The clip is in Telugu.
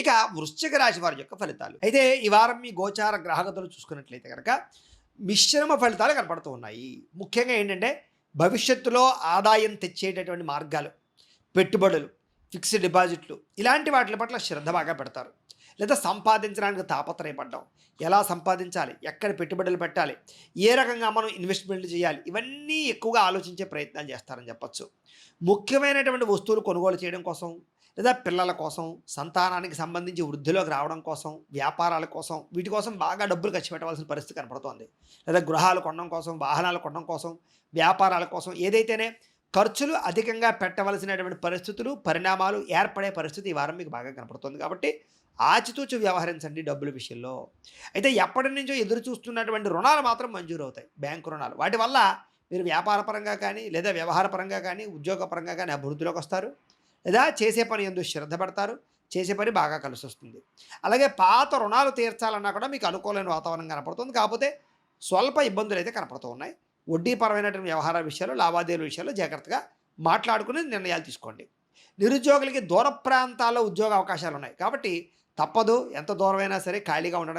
ఇక వృశ్చిక రాశి వారి యొక్క ఫలితాలు అయితే ఈ వారం మీ గోచార గ్రహగతులు చూసుకున్నట్లయితే కనుక మిశ్రమ ఫలితాలు కనపడుతూ ఉన్నాయి. ముఖ్యంగా ఏంటంటే భవిష్యత్తులో ఆదాయం తెచ్చేటటువంటి మార్గాలు, పెట్టుబడులు, ఫిక్స్డ్ డిపాజిట్లు ఇలాంటి వాటి పట్ల శ్రద్ధ బాగా పెడతారు. లేదా సంపాదించడానికి తాపత్రయపడ్డాం, ఎలా సంపాదించాలి, ఎక్కడ పెట్టుబడులు పెట్టాలి, ఏ రకంగా మనం ఇన్వెస్ట్మెంట్లు చేయాలి, ఇవన్నీ ఎక్కువగా ఆలోచించే ప్రయత్నాలు చేస్తారని చెప్పచ్చు. ముఖ్యమైనటువంటి వస్తువులు కొనుగోలు చేయడం కోసం, లేదా పిల్లల కోసం, సంతానానికి సంబంధించి వృద్ధిలోకి రావడం కోసం, వ్యాపారాల కోసం, వీటి కోసం బాగా డబ్బులు ఖర్చు పెట్టవలసిన పరిస్థితి కనపడుతోంది. లేదా గృహాలు కొనడం కోసం, వాహనాలు కొనడం కోసం, వ్యాపారాల కోసం ఏదైతేనే ఖర్చులు అధికంగా పెట్టవలసినటువంటి పరిస్థితులు, పరిణామాలు ఏర్పడే పరిస్థితి ఈ వారం మీకు బాగా కనపడుతుంది. కాబట్టి ఆచితూచి వ్యవహరించండి డబ్బుల విషయంలో. అయితే ఎప్పటి నుంచో ఎదురు చూస్తున్నటువంటి రుణాలు మాత్రం మంజూరవుతాయి, బ్యాంకు రుణాలు. వాటి వల్ల మీరు వ్యాపార పరంగా కానీ, లేదా వ్యవహార పరంగా కానీ, ఉద్యోగ పరంగా కానీ అభివృద్ధిలోకి వస్తారు. లేదా చేసే పని యందు శ్రద్ధ పెడతారు. చేసే పని బాగా కలిసొస్తుంది. అలాగే పాత రుణాలు తీర్చాలన్నా కూడా మీకు అనుకూలమైన వాతావరణం కనపడుతుంది. కాకపోతే స్వల్ప ఇబ్బందులైతే కనపడుతూ ఉన్నాయి. వడ్డీపరమైనటువంటి వ్యవహారాల విషయాలు, లావాదేవీల విషయాల్లో జాగ్రత్తగా మాట్లాడుకుని నిర్ణయాలు తీసుకోండి. నిరుద్యోగులకి దూర ప్రాంతాల్లో ఉద్యోగ అవకాశాలు ఉన్నాయి. కాబట్టి తప్పదు, ఎంత దూరమైనా సరే ఖాళీగా ఉండడం